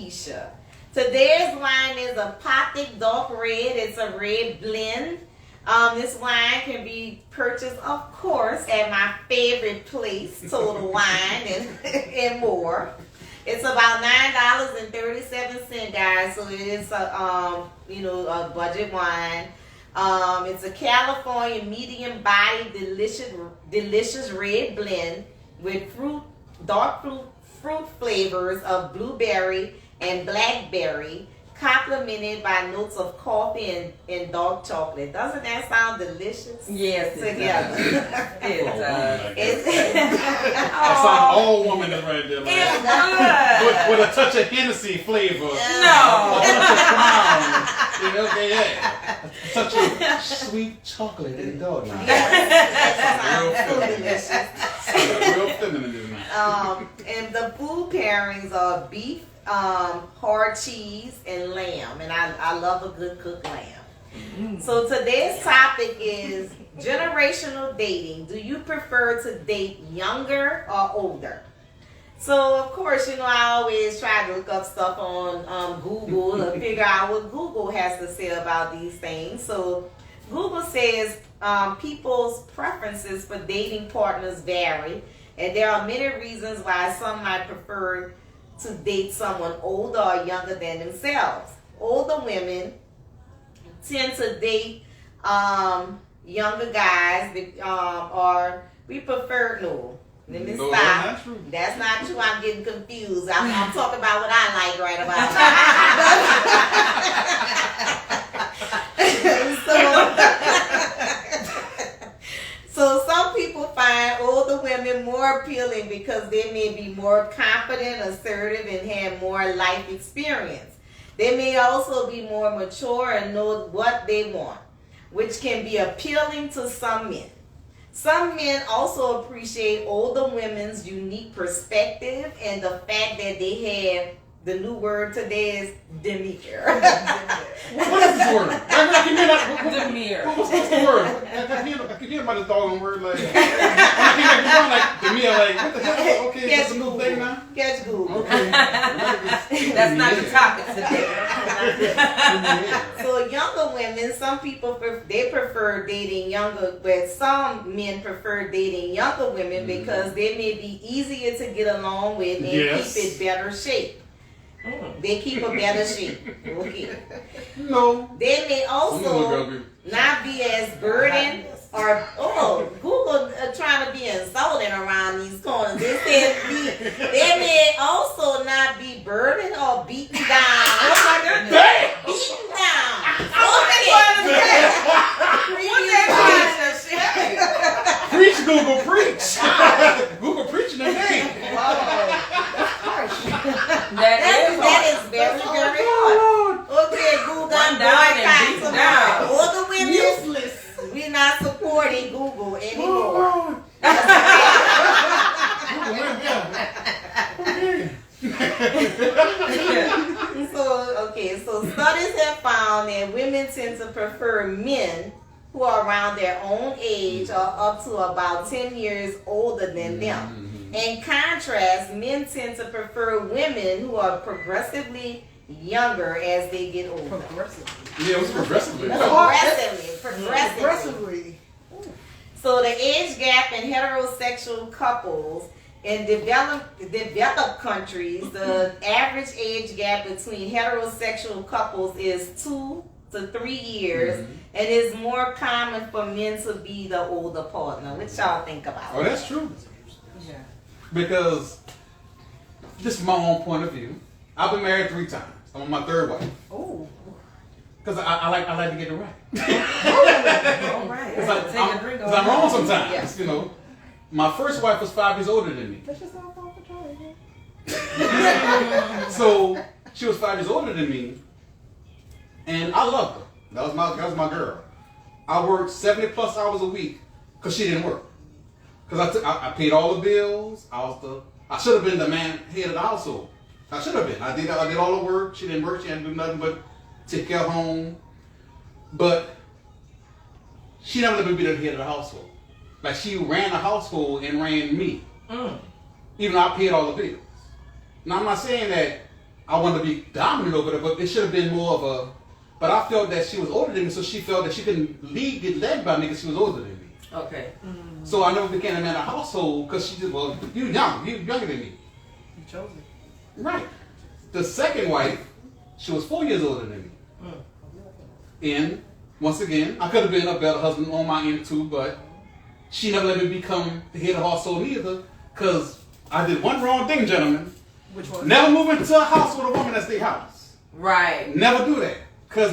Kecia. Today's wine is a Apothic Dark Red. It's a red blend. This wine can be purchased, of course, at my favorite place, Total Wine and more. It's about $9.37, guys. So it is a a budget wine. It's a California medium body delicious red blend with dark fruit flavors of blueberry and blackberry, complemented by notes of coffee and dark chocolate. Doesn't that sound delicious? Yes, together. It does. That's like all woman is right there. It's good. With a touch of Hennessy flavor. No. A touch of crown. Yeah. A touch of sweet chocolate and dog. Real feminine in that. And the food pairings are beef, hard cheese, and lamb. And I love a good cooked lamb. So today's topic is generational dating. Do you prefer to date younger or older? So of course, I always try to look up stuff on Google to figure out what Google has to say about these things. So Google says people's preferences for dating partners vary, and there are many reasons why some might prefer to date someone older or younger than themselves. Older women tend to date younger guys, or we prefer Let me stop. That's not true. That's not true. I'm getting confused. I'm talking about what I like right about So some people find older women more appealing because they may be more confident, assertive, and have more life experience. They may also be more mature and know what they want, which can be appealing to some men. Some men also appreciate older women's unique perspective and the fact that they have, the new word today is demure. What is this word? Demure. What's the word? I can hear about this doggone word. Like, like demure. Like, what the hell? Okay, Catch that's a new Google. thing now. Catch Google. Okay. That's not the topic today. So younger women, some people they prefer dating younger, but some men prefer dating younger women because they may be easier to get along with and keep in better shape. They keep a better shape. Okay. No. They may also not be as burdened or Google trying to be insulting around these corners. They may also not be burdened or beaten down. Oh my goodness. Beaten down. Preach, Google, preach. Google preaching today. That is very, very hard. Okay, Google, I'm boycotting tomorrow. Older women, useless. We're not supporting Google anymore. So studies have found that women tend to prefer men who are around their own age or up to about 10 years older than them. In contrast, men tend to prefer women who are progressively younger as they get older. Yeah, it was progressively. Progressively. So the age gap in heterosexual couples in developed countries, the average age gap between heterosexual couples is 2 to 3 years, and it's more common for men to be the older partner. What y'all think about? Oh, that's true. Yeah. Because this is my own point of view. I've been married 3 times. I'm on my 3rd wife. Oh. Because I like to get it right. All right. Because Take a drink. I'm wrong sometimes. Yes. My first wife was 5 years older than me. So she was 5 years older than me, and I loved her. That was my girl. I worked 70 plus hours a week because she didn't work. Because I paid all the bills. I should have been the man head of the household. I should have been. I did all the work. She didn't work. She had to do nothing but take care of home. But she never let me be the head of the household. Like, she ran the household and ran me. Even though I paid all the bills. Now, I'm not saying that I wanted to be dominant over her, but it should have been more of a. But I felt that she was older than me, so she felt that she couldn't get led by me because she was older than me. Okay. So I never became a man of the household because she just, well, you younger than me. You chose it. Right. The second wife, she was 4 years older than me. And once again, I could have been a better husband on my end too, but she never let me become the head of the household neither, because I did one wrong thing, gentlemen. Which one? Never move into a house with a woman that's their house. Right. Never do that. Because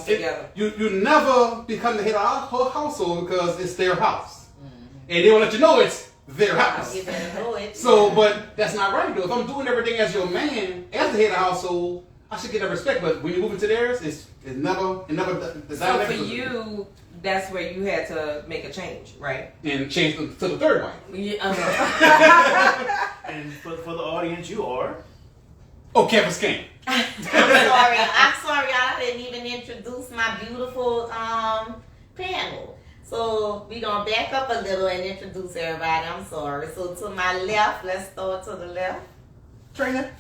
together. you never become the head of her household because it's their house. And they will let you know it's their house. You better know it. So, but that's not right though. If I'm doing everything as your man, as the head of the household, I should get that respect. But when you move into theirs, it's never. So for you, that's where you had to make a change, right? And change to the third wife. Yeah. And for the audience, you are. Oh, Kevin's king. I'm sorry, I didn't even introduce my beautiful panel. So we're gonna back up a little and introduce everybody. I'm sorry. So to my left, let's start to the left. Trina.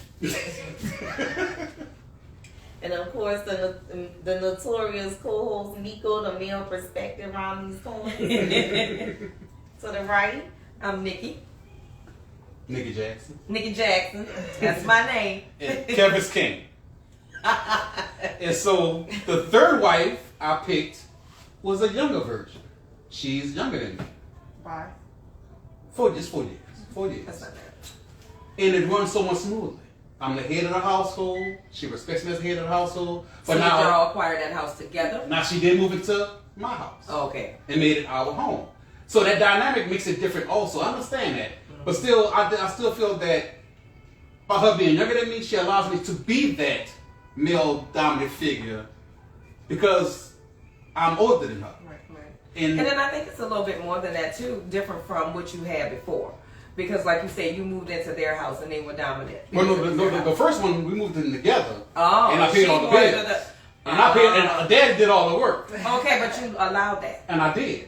And of course the notorious co-host Miko, the male perspective around these corners. To the right, I'm Nikki. Nikki Jackson. Nikki Jackson. That's my name. And Kevin's king. And so the third wife I picked was a younger version. She's younger than me. Why? 4 years. 4 years. That's not bad. And it runs so much smoothly. I'm the head of the household. She respects me as the head of the household. But So now, did y'all acquire that house together? now she did move into my house Okay. and made it our home. So that dynamic makes it different also. I understand that. But still, I still feel that by her being younger than me, she allows me to be that male dominant figure because I'm older than her. Right. And And then I think it's a little bit more than that too, different from what you had before. Because like you said, you moved into their house and they were dominant. well, the first one, we moved in together. Oh, And I paid all the bills. And I paid, and Dad did all the work. Okay, but you allowed that. And I did.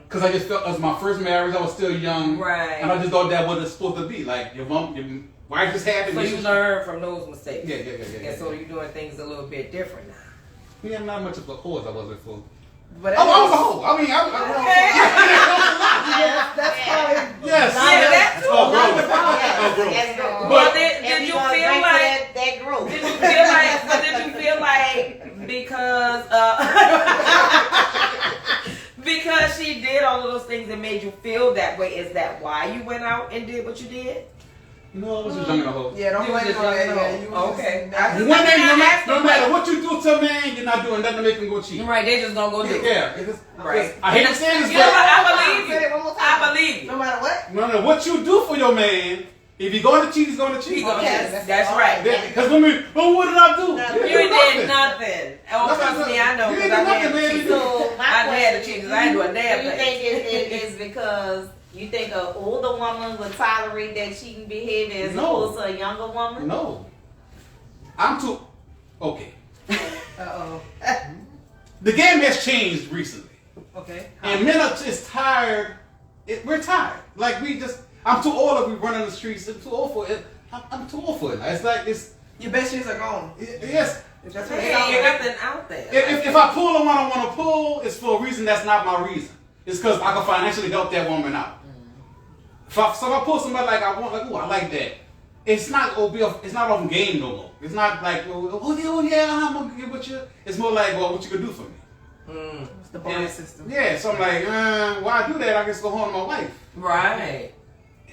Because I just felt it was my first marriage. I was still young. Right. And I just thought that what it's supposed to be. Like, your wife just had it. So you learn from those mistakes. Yeah. And so you're doing things a little bit different now. Yeah, not much of a whore as I was before. But I was a hoe. I mean, Okay. That's probably Yes. Yeah, that too. Oh, bro. Yes, But- But did you feel like that growth? did you feel like because because she did all of those things that made you feel that way, is that why you went out and did what you did? No, I was just young and a hoe. Yeah, don't You was blame just it on young that. and Yeah, old. you was Okay. just- I just- One day, I mean, I asked no them, matter what you do to a man, you're not doing nothing to make him go cheat. Right, they just gonna go do it. Yeah. Right. I hate to say this, You know what? but I believe Say it you. one more time. I believe you. No matter what. no, what you do for your man, if he's going to cheat, he's going to He cheat. gonna Yes, do it. that's That's right. Because women, well, what did I do? You did nothing. Oh, trust me, I know. You Because ain't I do had nothing, to man. cheat. So my I had to question cheat because I ain't doing a damn do you thing. think it is because you think an older woman would tolerate that cheating behavior as No. opposed to a younger woman? No. I'm too. Okay. Uh-oh. The game has changed recently. Okay. And men are just tired. We're tired. Like, I'm too old to be running the streets. I'm too old for it. I'm too old for it. It's like, Your best years are gone. yes. That's what it Hey, sounds ain't like. nothing out there. If I pull the one I want to pull, it's for a reason that's not my reason. It's because I can financially help that woman out. So if I pull somebody like I want, like, ooh, I like that. It's not off game no more. It's not like, oh yeah, I'm gonna get with you. It's more like, well, what you can do for me. It's the bonus system. Yeah, so I'm like, why I do that? I just go home to my wife. Right.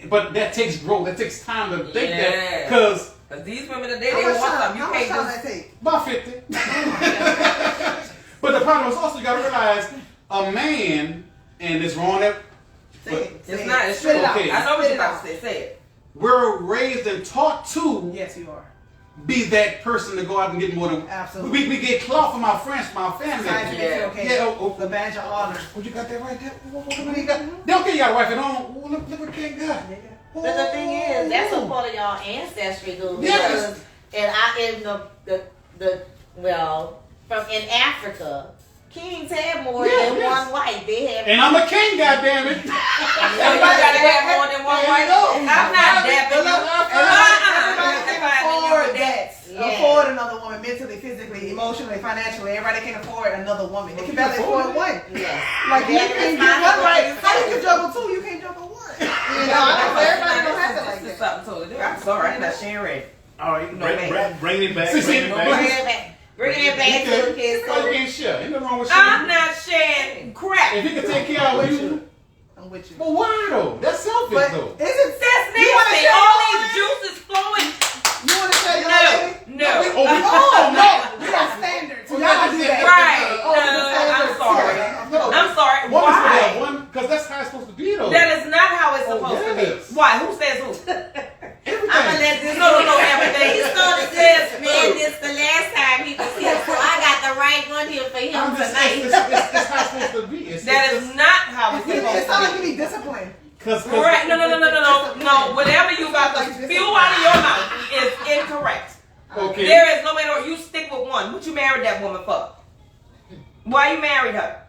But that takes growth. That takes time to think that. Yeah. Because Because these women today, How they much want time? something. You How much can't time just... that take? about 50. But the problem is also you got to realize a man, and it's wrong that Say it. Say It's it. not. It's Spit true. it out. Okay. I know what Spit you're it about out. to say. Say it. we're raised and taught to Yes, you are. be that person to go out and get more than. Absolutely. We get clout from our friends, from our family. Scientific, Yeah. okay. Yeah, The badge of honor. Oh, you got that right there? What do you got? They don't care you got a wife at home. Oh, look what they got. But the thing is, that's a part of y'all ancestry, though. Yes. Because in Africa, kings had more than one wife. They had. And I'm a king, goddammit. So you gotta have more than one There you wife. go. I'm not dapping you. Before that. mentally, physically, emotionally, financially. Everybody can afford another woman. They can Well, barely you afford afford one. Yeah. Like you Yeah, can't it's get not one right. affordable. How you can juggle two? You can't juggle one. You know, everybody don't have it like This is that. something totally different. I'm sorry, I'm not sharing. All right, No, man. bring it back. See, Bring it see, back. Bringing it back to the kids. Why you can't share? Ain't nothing wrong with I'm sharing. not sharing crap. If he can take care of you, I'm with you. but why though? That's selfish But though. isn't That's You wanna nasty. share All your these lady? juices flowing. you want to say No, no. Oh no, we got standards. Oh, Y'all don't do that. Right. Oh, the No, I'm standards. sorry. Yeah. I'm sorry. One is for that Why? one, because that's how it's supposed to be though. That is not how it's Oh, supposed to yes. be. Why? Who says who? Everything. I'm gonna let this No, everything. He started this, man. This the last time he was here, so I got the right one here for him I'm just, tonight. it's how it's supposed to be. That is not how it's It's supposed not like to you be. need discipline. Correct. No. Whatever you got to spew out of your mouth is incorrect. Okay. There is no way to you stick with one. What you married that woman for? Why you married her?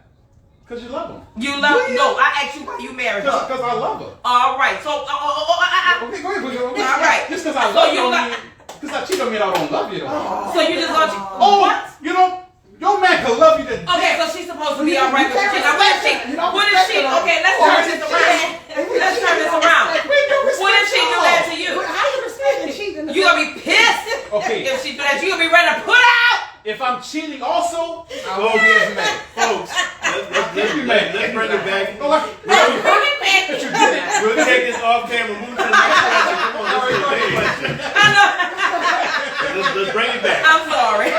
Because you love him. You love no. I asked you why you married her. Because I love her. All right. So Okay, go ahead. Okay. All right. Just because I So love you you, got- because I cheat on me, I don't love you though. so you just want you. Oh, What? you know, your man can love you to death. Okay, so she's supposed to be all right with You you. can't Now what is she? respect her. You don't What is respect she? her. Okay, let's Or turn is this it around. cheating? Let's turn this around. We do respect What if she do that to you? How you respect and cheat in the You gonna be pissed Okay. if she do that. You gonna be ready to put out. If I'm cheating also, I won't be as mad. Folks, let's bring it back. Oh, I- Let's bring it back. But you did it. We'll take this off camera. Move to the next question. Come on, let's go to the next question. I know. Let's bring it back. I'm sorry.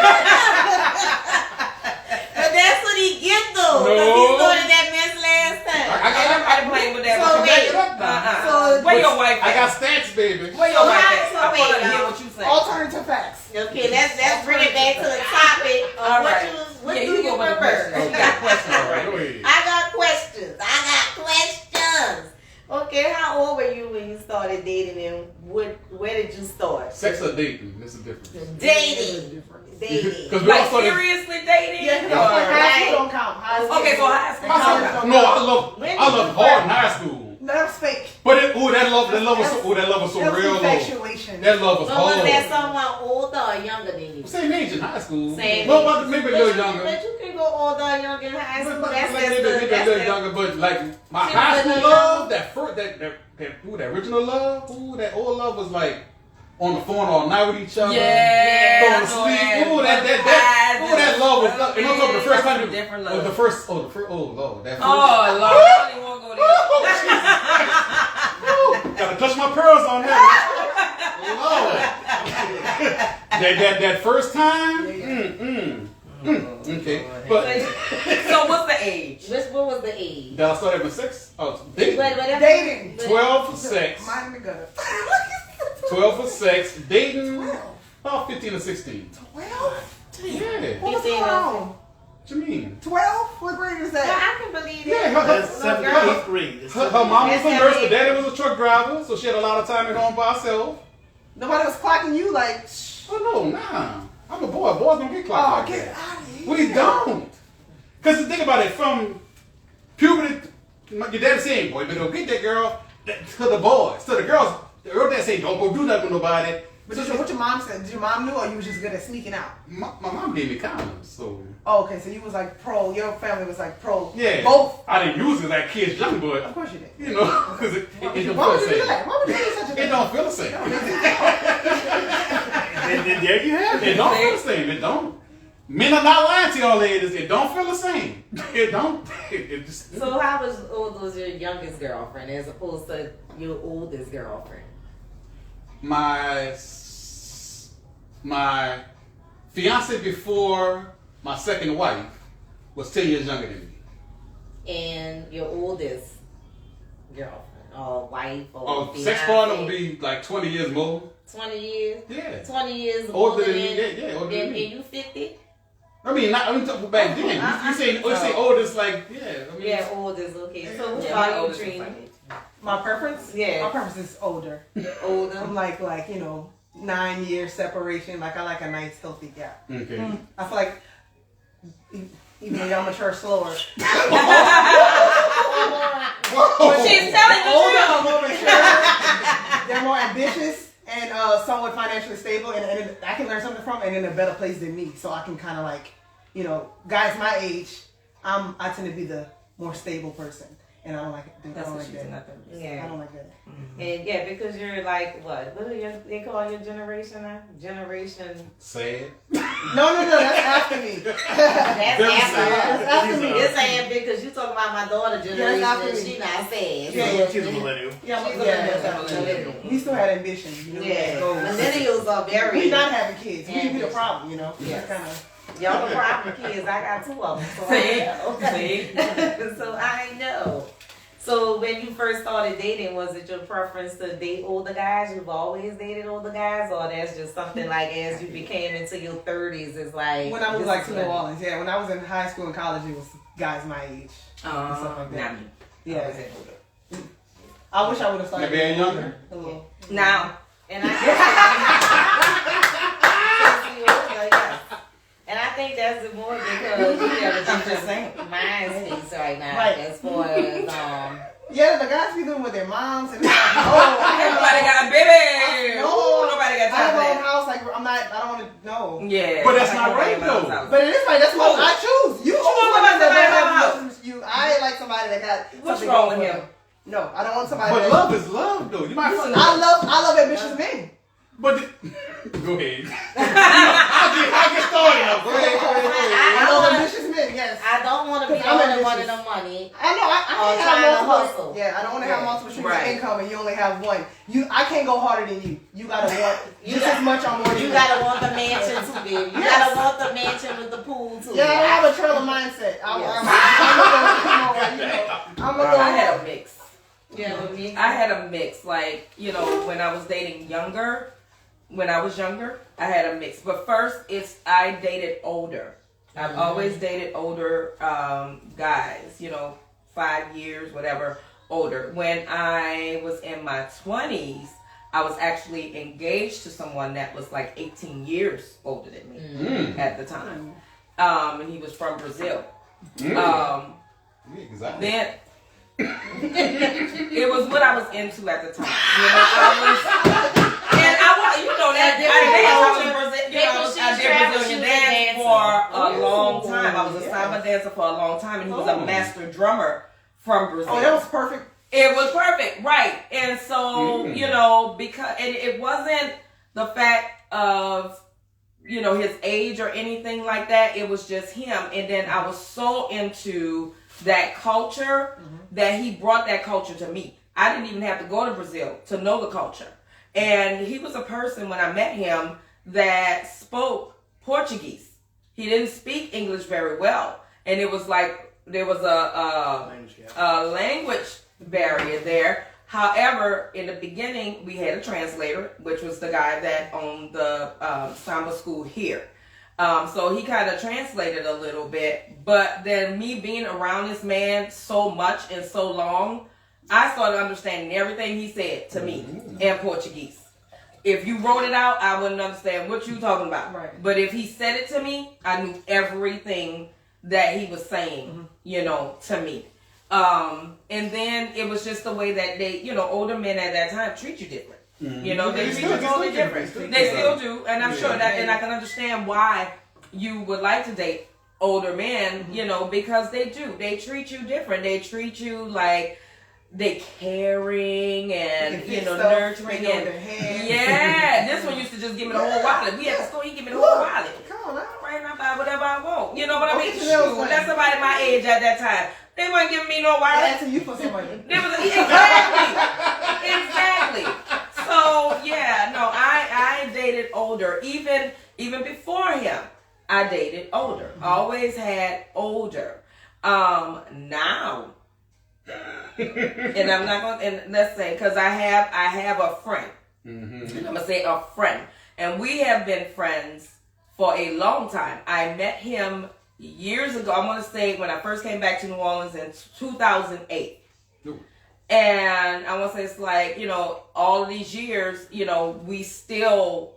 But that's what he get though. No. Because he started that mess last time. Everybody playing with that. So wait. So- Where your wife I at? got stats, baby. Where your So wife how- at? so I wait, want to hear y'all. what you say. alternative facts. Okay, let's bring it back to the topic of All right. what Yeah, do you you go with the prefer? question. You got a question, all All right, right? go ahead. I got questions. Okay, how old were you when you started dating and where did you start? Sex or dating? There's a difference. Dating. Dating. Because we Like all started. seriously dating? Yeah, Or- high school don't count. High school. Okay, so high school. No, I love hard in high school. No, that was fake. But that love was so That was real though. infatuation. That love was So was hard. that someone older or younger than you? Same age in high school. Same Well, age. but maybe a But little you- younger. But you can go older or younger in high school. That's Maybe a little younger, but like my See, high but school the love, that original love, that old love was like on the phone all night with each other. Yeah. Going I to know sleep. Ooh, that love was. And I'm talking the first time. Different Oh, love. the first. Oh, Lord. That first. Oh, Lord. I don't even want to go there. Gotta touch my pearls on that. Lord. that first time. Okay, but So what's the age? What was the age? did I start at 6? Oh, dating. Dating. 12 for sex. Mine in the gutter. 12 for sex. Dating. About 15 or 16. 12? Yeah. What was 15 going or on? What you mean? 12? What grade is Yeah, that? I can believe Yeah, that. That's No, 7th girl. and 8th grade. That's Her 7th. mom was a That's nurse, that but daddy was a truck driver, so she had a lot of time at home by herself. Nobody was clocking you like, shh. Oh no, nah. I'm a boy. Boys don't get clocked Oh, like get that. out of here. We don't. Because think about it, from puberty, your daddy saying, boy, but don't get that girl, to the boys, to the girls. The girl dad saying, don't go do nothing with nobody. But what your mom said? Did your mom knew or you was just good at sneaking out? My mom gave me condoms, so. Oh, okay, so you was like pro, your family was like pro. Yeah. Both. I didn't use it like kids young, but, Of course you did. you know, because it don't Why feel would the you do same. that? Why would you do such a It thing? don't feel the same. And there you have It it. don't feel the same. It don't. Men are not lying to y'all ladies. It don't feel the same. It don't. It just. So how old was your youngest girlfriend as opposed to your oldest girlfriend? My fiance before my second wife was 10 years younger than me. And your oldest girlfriend or wife or Oh, fiance? sex partner would be like 20 years more. 20 years? Yeah. 20 years Older than than me. Yeah, older than me. And you 50? I mean, I'm talking back then. You say oldest, like, yeah. I mean, Yeah, oldest, okay. So what Yeah, my about oldest you, is Trina? like- My preference? Yeah. My preference is older. Older? I'm like, 9 years separation. Like, I like a nice, healthy gap. Okay. I feel like, even though y'all mature slower, She's telling the older truth. are more mature. They're more ambitious. and somewhat financially stable, and I can learn something from, and in a better place than me, so I can kind of like, guys my age, I tend to be the more stable person, and I don't like it. I don't like that. Yeah. I don't like that. Mm-hmm. And because you're like what do they call your generation now? Generation Sad. No, that's after me. That's after me. It's sad because you talking about my daughter generation and she not sad. She's a millennial. Yeah, millennial. We still had ambition. Yeah, millennials are very. We not having kids. We the problem, Yes. Kind of. Y'all the problem kids. I got 2 of them. So so I know. So when you first started dating, was it your preference to date older guys? You've always dated older guys, or that's just something like as you became into your 30s, it's like when I was like to New Orleans. Yeah, when I was in high school and college, it was guys my age. And stuff like that. Yeah. I wish I would have started Maybe younger. Now, and And I think that's more because you have a different mind space right now. Right. As far as yeah, the guys be doing with their moms and Everybody got a baby. No, Nobody got I have time my for own that. house. Like I don't want to know. Yeah, But that's not right, though. But it is right. That's what I choose. You choose about somebody that somebody don't else? have nothing. I like somebody that got. What's something wrong going with for him? them. No, I don't want somebody. But that, love is love, though. You might. I love ambitious men. But go ahead. I get started. Go ahead. I love ambitious men. Yes. I don't want to be the I'm only one ambitious. in the money. I know. I can't trying to have multiple. hustle. Yeah, I don't want to have multiple streams Right. of income and you only have one. I can't go harder than you. You gotta want just as much or more. Than You gotta want the mansion too, baby. You gotta want the mansion with the pool too. Yeah, I have a trailer mindset. I'm I had a mix. Yeah, with me. I had a mix. Like, when I was dating younger, I had a mix. But first, I dated older. I've always dated older guys, 5 years, whatever, older. When I was in my 20s, I was actually engaged to someone that was like 18 years older than me at the time. And he was from Brazil. Exactly. Then it was what I was into at the time. I did Brazilian dance for a long time. I was a samba dancer for a long time, and he was a master drummer from Brazil. Oh, that was perfect. It was perfect, right? And so because it wasn't the fact of his age or anything like that. It was just him, and then I was so into that culture that he brought that culture to me. I didn't even have to go to Brazil to know the culture. And he was a person when I met him that spoke Portuguese. He didn't speak English very well. And it was like there was a language barrier there. However, in the beginning, we had a translator, which was the guy that owned the samba school here. So he kind of translated a little bit. But then me being around this man so much and so long, I started understanding everything he said to me in Portuguese. If you wrote it out, I wouldn't understand what you were talking about. Right. But if he said it to me, I knew everything that he was saying, to me. And then it was just the way that they, older men at that time treat you different. They treat you totally different. They still do. And I'm sure that, and I can understand why you would like to date older men, because they do. They treat you different. They treat you like they caring and nurturing and this one used to just give me the whole wallet. We had to store, he give me the whole wallet. Come on now. Right now, buy whatever I want. You know what I mean? Okay, Chanel Shoot, that's somebody my age at that time. They weren't giving me no wallet. That's you for somebody. Exactly. So yeah, no, I dated older. Even before him, I dated older. Always had older. Now, and I'm not gonna. And let's say, because I have a friend. And I'm gonna say a friend, and we have been friends for a long time. I met him years ago. I want to say when I first came back to New Orleans in 2008. And I want to say it's like, all of these years, we still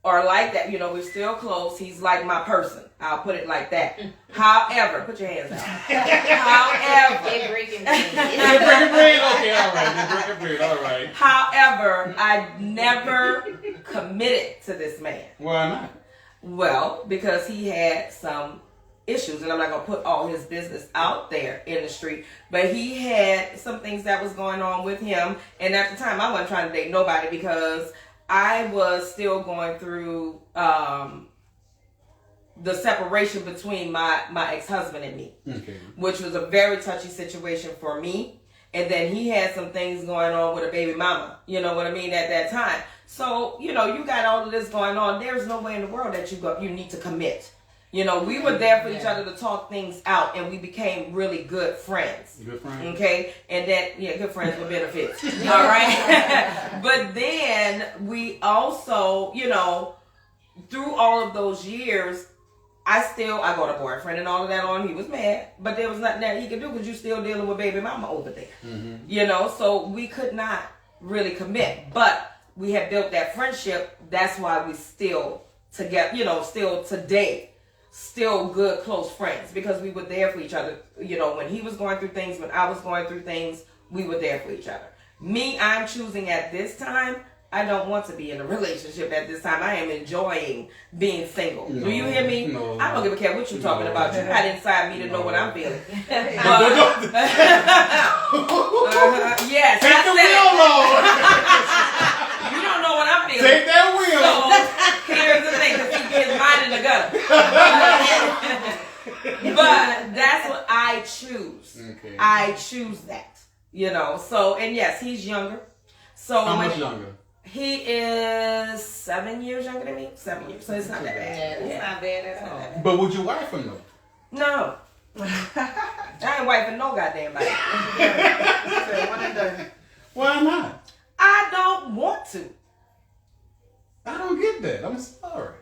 are like that. You know, we're still close. He's like my person. I'll put it like that. However, put your hands out. However, They're breaking They're breaking bread? Okay, all right. They're breaking bread, all right. however, I never committed to this man. Why not? Well, because he had some issues, and I'm not gonna put all his business out there in the street, but he had some things that was going on with him, and at the time I wasn't trying to date nobody because I was still going through the separation between my ex-husband and me, which was a very touchy situation for me. And then he had some things going on with a baby mama, you know what I mean, at that time. So, you know, you got all of this going on. There's no way in the world that you need to commit. You know, we were there for each other to talk things out, and we became really good friends. Good friends. Okay? And that, good friends with benefits. All right? But then we also, you know, through all of those years, I got a boyfriend and all of that on. He was mad, but there was nothing that he could do because you're still dealing with baby mama over there. You know, so we could not really commit, but we had built that friendship. That's why we still together, you know, still today, still good, close friends, because we were there for each other. You know, when he was going through things, when I was going through things, we were there for each other. Me, I'm choosing at this time, I don't want to be in a relationship at this time. I am enjoying being single. No, do you hear me? No, I don't give a care what you're talking about. You're not inside me to know what I'm feeling. Yes, Take the wheel, Lord. You don't know what I'm feeling. Take that wheel. So here's the thing, because he gets mine in the gutter. But that's what I choose. Okay. I choose that. You know. So, and yes, he's younger. So how much younger? He is 7 years younger than me. 7 years. So it's not that bad. It's not bad at all. But would you wife him though? No. I ain't wiping no goddamn body. One and done. Why not? I don't want to. I don't get that. I'm sorry.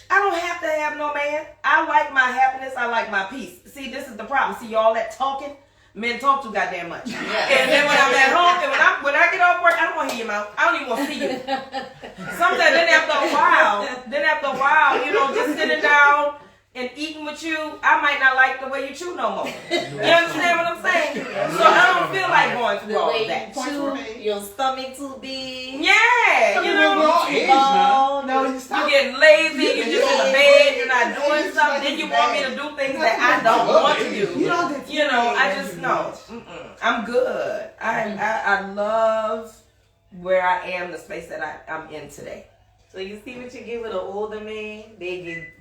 I don't have to have no man. I like my happiness. I like my peace. See, this is the problem. See, all that talking, men talk too goddamn much. And then when I'm at home, and when I get off work, I don't want to hear your mouth. I don't even want to see you. Sometimes, then after a while, you know, just sitting down and eating with you, I might not like the way you chew no more. You understand what I'm saying? So I don't feel like going through all of that. Your stomach too big. Yeah, you know. We're all age now. No, you stop. You're getting lazy, you're just in the bed, you're not doing something, then you want me to do things that I don't want to do. You know, I just, no. I'm good. I love where I am, the space that I'm in today. So you see what you get with an older man? They get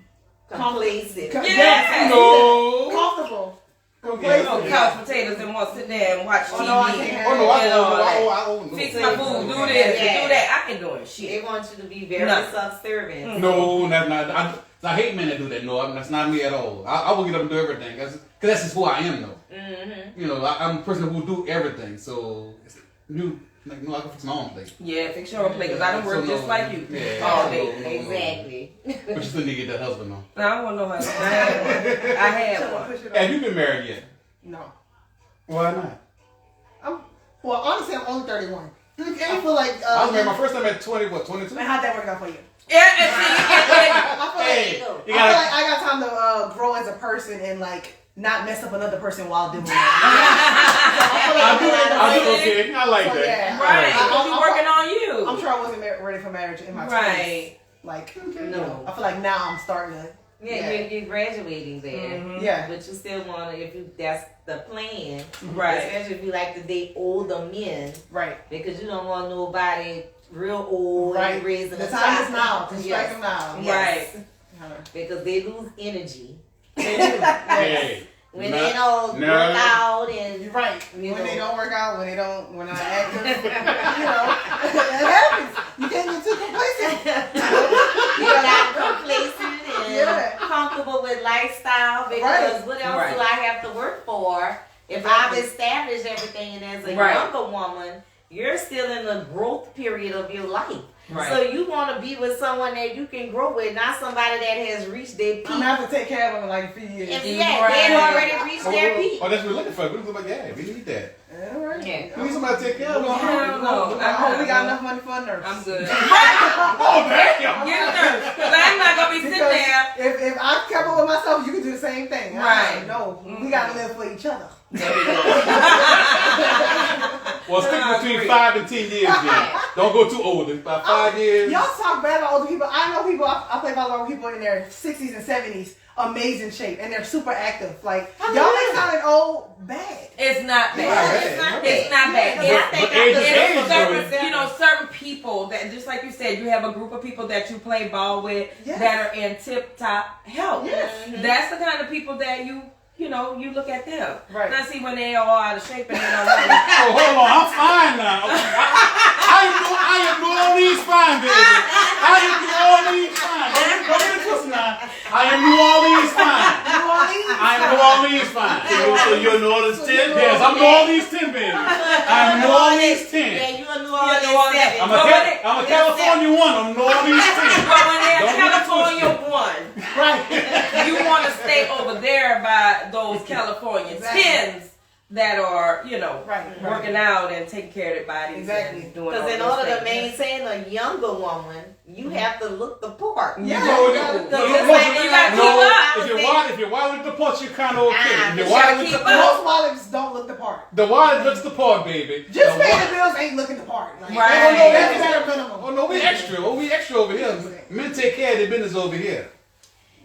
complacent. Yeah. No. Comfortable. Oh, couch potatoes and want to sit there and watch TV. Oh no, I own. Fix my food, do this, do that. I can do it. Shit. They want you to be very subservient. No, that's not. I hate men that do that. No, that's not me at all. I will get up and do everything. Because that's just who I am, though. Mm-hmm. You know, I'm a person who do everything. So, I can fix my own plate. Yeah, fix your own plate, because I don't work just like you. Yeah, all day. Exactly. But you still need to get that husband, though. No, I don't want no husband. I had one. Have you been married yet? No. Why not? Well, honestly, I'm only 31. Okay. I feel like I was married my first time at 22? Man, how'd that work out for you? Yeah, and see, Hey, I feel like I got time to grow as a person and like not mess up another person while doing it. I do okay. I like that. Yeah. right, because you're working on you. I'm sure I wasn't ready for marriage in my 20s. Right. Like, No. I feel like now I'm starting to. Yeah, you're graduating there. Mm-hmm. Yeah. But you still want to, that's the plan. Right. Especially if you like to date older men. Right. Because you don't want nobody real old Right. and raising The a time is child. now to strike them now. Yes. Right. Because they lose energy. Hey. When they don't No. work out and You're right. You When know. they don't work out, when they're not active, it happens. You can't get too complacent. you're not complacent and Yeah. comfortable with lifestyle because what else do I have to work for if I've established everything? And as a younger woman, you're still in the growth period of your life. Right. So you want to be with someone that you can grow with, not somebody that has reached their peak. I'm gonna have to take care of them in like a few years. And yeah, they've already reached their peak. Oh, that's what we're looking for. We're looking for, yeah, we need that. All right. Yeah. We need somebody to take care of us. Hell no. I hope we got enough money for a nurse. I'm good. Oh, damn! Get a nurse. 5 to 10 years then. Don't go too old. About 5 years. Y'all talk bad about older people. I know people. I play volleyball with people in their 60s and 70s, amazing shape, and they're super active. Like y'all make sounding old bad. It's not bad. It's not bad. Certain people that, just like you said, you have a group of people that you play ball with that are in tip top health. Yes. That's the kind of people that you look at them. Right. Now see when they all out of shape and they don't want to. Oh, hold on, I'm fine now. I am New Orleans fine, baby. I am New Orleans fine. Don't get it twisted now. I am New Orleans fine. I am New Orleans fine. So you're New Orleans 10? Yes, I'm New Orleans 10, baby. I'm New Orleans 10. Yeah, you a New Orleans 7. I'm a California 1. I'm New Orleans 10. But when they're California 1, Right. you want to stay over there by those California 10s that are, working out and taking care of their bodies. Exactly. Because in order to maintain a younger woman, you have to look the part. Yeah. If you're wild at the part, you're kind of okay. If you're gotta wild at keep the up. Most wallets don't look the part. The wallet looks the part, baby. Just paying the bills ain't looking the part. Like, Right. That's bare minimum. Oh no, we extra. We extra over here. Men take care of their business over here.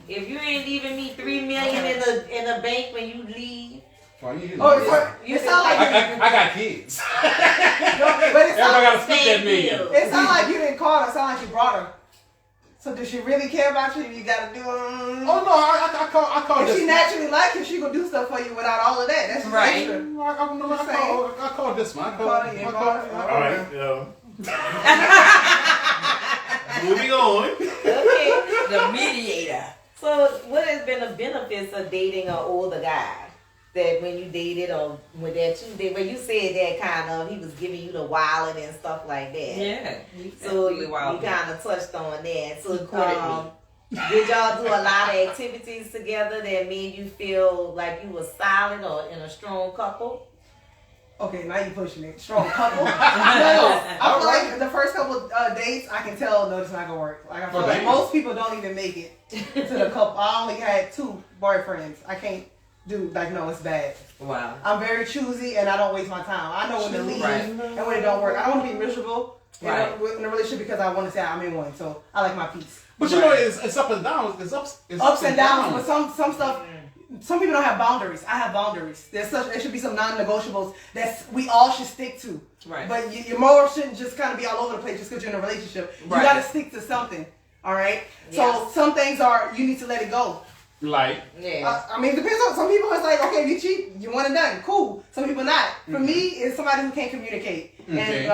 If you ain't even me $3 million in the bank when you leave, It sounds like I got kids. but it Everybody sounds got to split that million. it sound like you didn't call her. It sound like you brought her. So does she really care about you? You gotta do. Oh no, I call If this. she naturally like you, she gonna do stuff for you without all of that. That's just Right. extra. I call this one. I All right. Moving on. okay. The mediator. So, what has been the benefits of dating an older guy? That when you dated or when you said that kind of, he was giving you the wallet and stuff like that. Yeah. So you wild. kind of touched on that. So Courted did y'all do a lot of activities together that made you feel like you were solid or in a strong couple? Okay, now you pushing it. Strong couple. No, I feel like the first couple dates, I can tell, no, it's not gonna work. Like I feel like most people don't even make it to the couple. I only had 2 boyfriends. I can't do no, it's bad. Wow. I'm very choosy and I don't waste my time. I know when to leave and when it don't work. I don't want to be miserable in a relationship because I want to say I'm in one. So I like my peace. But you know, it's up and down. It's ups and downs. But some stuff. Some people don't have boundaries. I have boundaries. There should be some non-negotiables that we all should stick to. Right. But your morals shouldn't just kind of be all over the place just because you're in a relationship. You got to stick to something. All right. So some things you need to let it go. Like, I mean, it depends on some people. It's like, okay, if you cheat, you want it done, cool. Some people not. For me, it's somebody who can't communicate and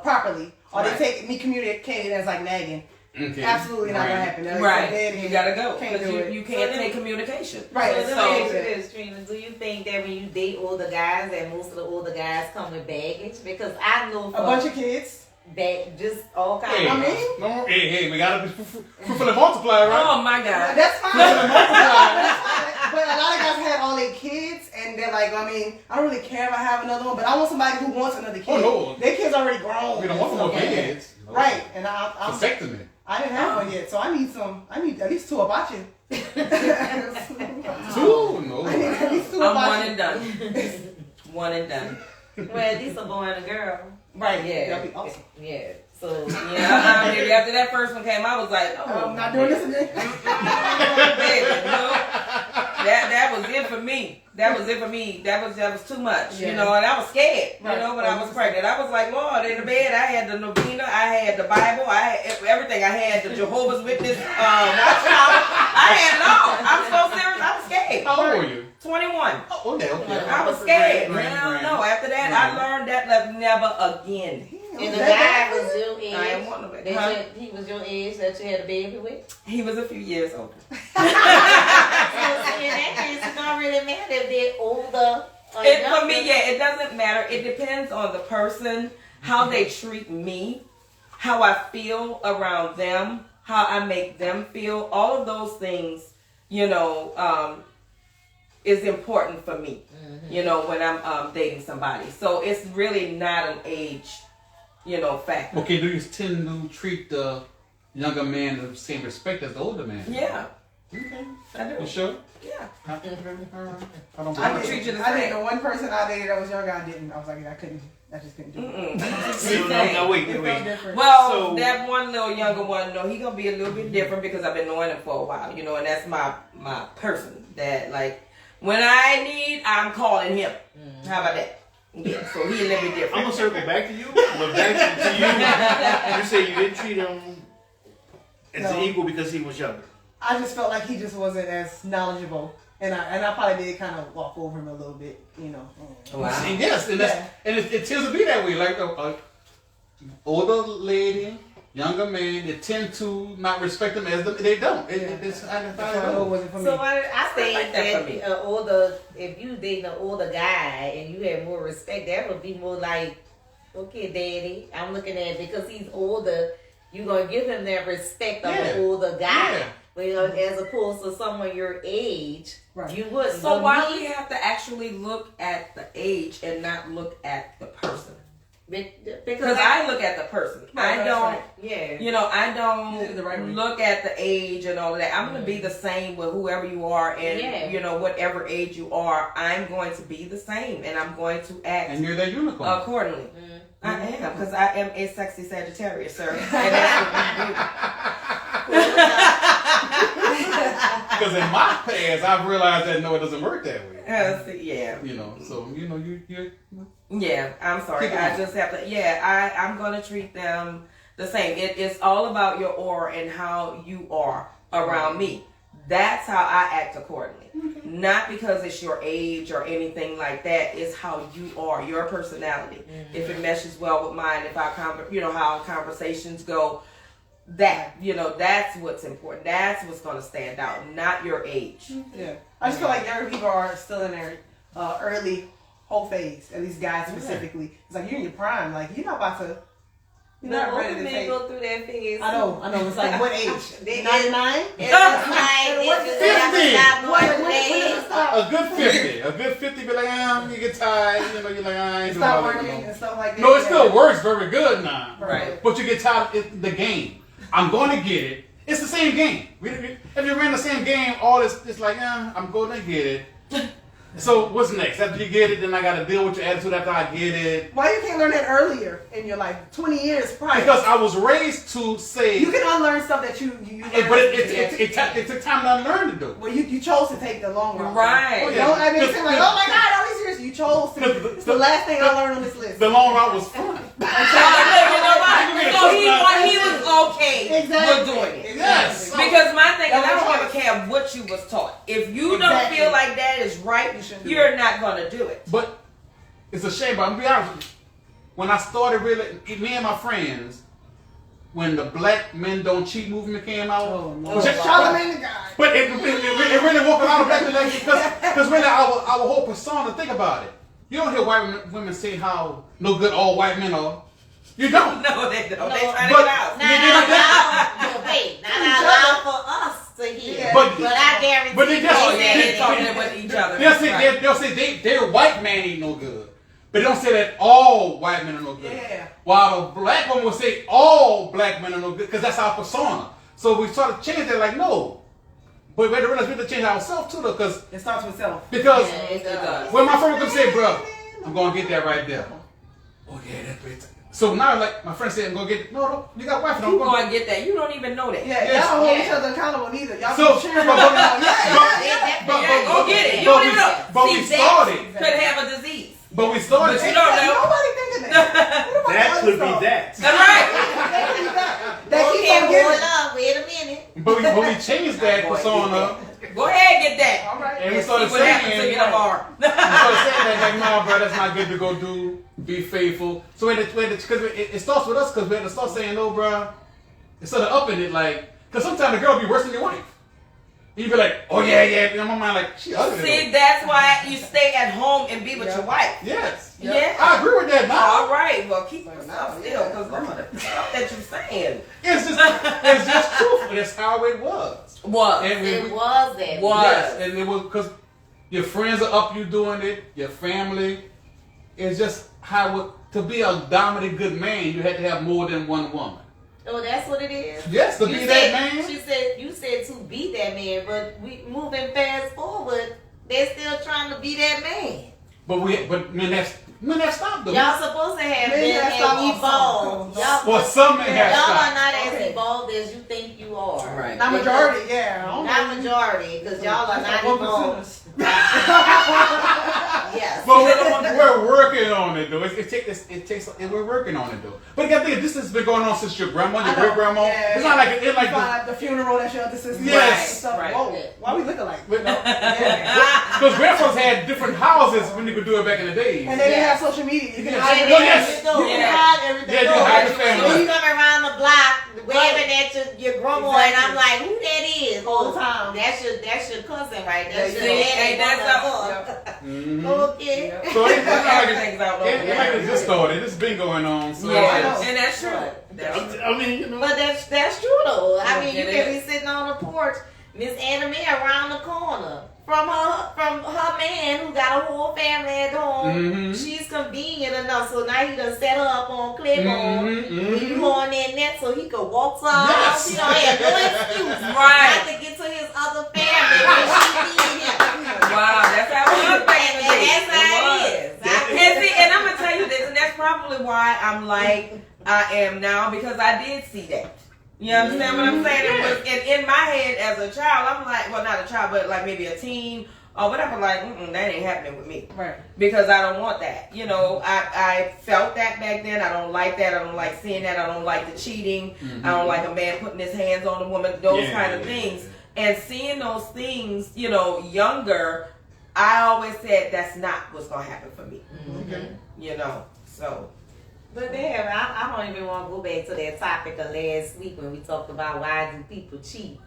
properly, or they take me communicating as like nagging. Okay. Absolutely not gonna happen. Like, Right. You gotta go. Can't do it. You can't take communication. Right. So let me ask you this, Trina. Do you think that when you date older guys, that most of the older guys come with baggage? Because I know a bunch of kids. that just all kinds. Hey, I mean, hey, we gotta be fruitful and multiply, right? Oh my God. that's fine. That's fine. But a lot of guys had all their kids, and they're like, I mean, I don't really care if I have another one, but I want somebody who wants another kid. Oh, no. Their kids already grown. We don't want more kids. No. Right, and I'm vasectomy. I didn't have one yet, so I need at least 2 about you. 2? No. I need at least 2 I'm about one you. and done. One and done. Well, at least a boy and a girl. Right, Yeah. that'd be awesome. Yeah. So Yeah, maybe after that first one came, I was like, oh, I'm not doing this again. baby, no. That was it for me. That was it for me. That was too much, and I was scared, when I was pregnant. I was like, Lord, in the bed, I had the novena, I had the Bible, I had everything. I had the Jehovah's Witness watchtower. I had it all. I'm so serious. I was scared. How old were you? 21. Oh, okay. I was scared. Right. No. After that, I learned that never again. and the guy was your age. I am one of it. He was your age that you had a baby with. He was a few years older. So in that case, it don't really matter if they're older or younger. For me, it doesn't matter. It depends on the person, how they treat me, how I feel around them, how I make them feel. All of those things, is important for me, when I'm dating somebody. So it's really not an age, factor. Okay, do you tend to treat the younger man with the same respect as the older man? Yeah. Okay. I do. You sure? Yeah. I don't I would treat you the I same. didn't know one person I dated that was younger. I didn't. I was like, I couldn't. I just couldn't do it. No, wait. It felt different. Well, So- that one little younger one, no, he gonna be a little bit different because I've been knowing him for a while, you know, and that's my person that like when I need, I'm calling him. How about that? Yeah, so he a little bit I'm different. gonna circle back to you, but back to you. You say you didn't treat him as an equal because he was younger. I just felt like he just wasn't as knowledgeable, and I probably did kind of walk over him a little bit, you know. Wow. And yes, and it tends to be that way. Like a older lady, younger man, they tend to not respect them as they don't. It's I know it wasn't for me. So I think like that for me. that if you dating an older guy and you have more respect, that would be more like, okay, daddy, I'm looking at it because he's older. You're gonna give him that respect of an older guy. Yeah. Well, as opposed to someone your age, Right. you wouldn't. So But why me, do we have to actually look at the age and not look at the person? Because Because I look at the person. Right, I that's don't. right. yeah. You know, I You did it the right way. don't look at the age and all of that. I'm going to be the same with whoever you are, and Yeah. you know, whatever age you are, I'm going to be the same, and I'm going to act and you're that unicorn. accordingly. I am, because I am a sexy Sagittarius, sir. And that's what we do. Because in my past, I've realized that no, it doesn't work that way. Yeah. You know, so you know you. Yeah, I'm sorry. Keep it I on. just have to. Yeah, I'm gonna treat them the same. It's all about your aura and how you are around me. That's how I act accordingly. Not because it's your age or anything like that. It's how you are, your personality. If it meshes well with mine, if how conversations go. That's what's important. That's what's gonna stand out, not your age. Yeah, I just feel like younger people are still in their early whole phase. At least guys specifically. It's like you're in your prime. Like you're not about to. You're No, not older ready to men take. go through that phase. I know. It's like what age? They- 99. It's like What- if you ever 50. stop What? doing When that, it stop? A good 50 be like, you get tired, you know, you're like, I ain't doing Stop all that working no more. and stuff like that. No, it still works very good now. Right. But you get tired of the game. I'm going to get it. It's the same game. If you ran the same game, all this, it's like, I'm going to get it. So what's next? After you get it, then I got to deal with your attitude after I get it. Why you can't learn that earlier in your life? 20 years prior. Because I was raised to say, you can unlearn stuff that you but it took time to learn to do. well, you chose to take the long route. Right. Oh, You yeah. know, I mean, it's like, oh my God, all these years you chose to. It's the last thing I learned on this list. The long route was fun. So he was okay Exactly. with doing it. Yes. Because my thing is, I That's don't right. give a care what you was taught. If you don't Exactly. feel like that is right, You shouldn't do you're not gonna do it. But it's a shame, but I'm gonna be honest with you. When I started really, me and my friends, when the Black Men Don't Cheat movement came out, Oh, no. which- Charlamagne the guy. but it really woke a lot of black men because really our whole persona, think about it. You don't hear white women say how no good all white men are. You don't. No, they don't. They No, trying to but- get out. not allowed for us to hear. But- But I guarantee but they just- Oh, yeah, said they're it. talking with each other. They'll say their white man ain't no good. But they don't say that all white men are no good. Yeah. While a black woman will say all black men are no good because that's our persona. So we started changing that like no. But we had to realize we have to change ourselves too though because It starts with self. because Yeah, it does. when my friend would come say, bro, I'm gonna get that right there. Oh yeah, that's great. So now like my friend said, I'm gonna get no, you got wife, You don't go. gonna get that? You don't even know that. Yeah, Yes. y'all don't hold Yeah. each other accountable neither. Y'all So, keep sharing about but- Yeah, go get it. You but don't even know. but we See, started. that could have a disease. But we started. But you don't know. Nobody thinking that. What about That other could be stuff? that. That's right. That could be that. That keeps Okay, on hold giving. up. Wait a minute. But we changed that Boy, persona. Go ahead, get that. All right. And we See started what happens to saying, you tomorrow. we started saying that like, no, bro, that's not good to go do. Be faithful. So because it starts with us because we had to start saying, no, bro. Instead of upping it, like, because sometimes the girl be worse than your wife. You be like, oh yeah, in my mind, like she ugly. See, that's why you stay at home and be with your wife. Yes. Yeah. I agree with that now. All right. Well, keep yourself still, because the stuff that you're saying It's just truthful. That's how it was. was. And It was that. Was. yes, and it was because your friends are up you doing it, your family. It's just how to be a dominant good man, you had to have more than one woman. Oh, that's what it is. Yes, to You be said- that man. She said you said to be that man, but we moving fast forward. They're still trying to be that man. But man, Men have stopped though. Y'all supposed to have Men been have stopped and evolved. Y'all, Well, some men have y'all are stopped. not as Okay. evolved as you think you are. Right. Not majority, yeah. I don't Not know. majority, because y'all are not evolved. Yes. But we're working on it though. It takes. We're working on it though. But you gotta think, this has been going on since your grandma, your I know. great grandma. Yeah, It's not like it's like the, Five, the funeral that your other sister Yes. and stuff. Right. Whoa, why we look alike? But- Yeah. because grandfathers had different houses when they could do it back in the days. And they didn't Yes. have social media. You can Yes. hide And No, then yes. you know, You can Yeah. hide everything. Yeah, you No, hide the you- family. So you come around the block waving at your grandma, and I'm like, who that is? All the time. That's your cousin, right? That's Yeah, your yeah. daddy. Hey, that's mother. Mhm. Okay. So it's not like Everything's out there. it's like it just started. It's been going on. So Yeah, I know. and that's true. That's true. I mean, you know. But that's true though. I mean, you It can is. be sitting on the porch, Miss Anna Mae around the corner from her man who got a whole family at home. Mhm. She's convenient enough, so now he done set her up on Clipboard. Mhm, You mhm. on that net so he could walk to her Yes. house. He don't have no excuse Right. not to get to his other family when she need him. Wow, that's how it was back in the day. And that's how was. it is. And see, and I'm gonna tell you this, and that's probably why I'm like I am now, because I did see that. You understand what I'm saying? It was in my head as a child. I'm like, well, not a child, but like maybe a teen or whatever. Like, that ain't happening with me. Right. Because I don't want that. You know, I felt that back then. I don't like that. I don't like seeing that. I don't like the cheating. I don't like a man putting his hands on a woman. Those kind of things. And seeing those things, you know, younger, I always said that's not what's gonna happen for me. You know, so. But damn, I don't even want to go back to that topic of last week when we talked about why do people cheat.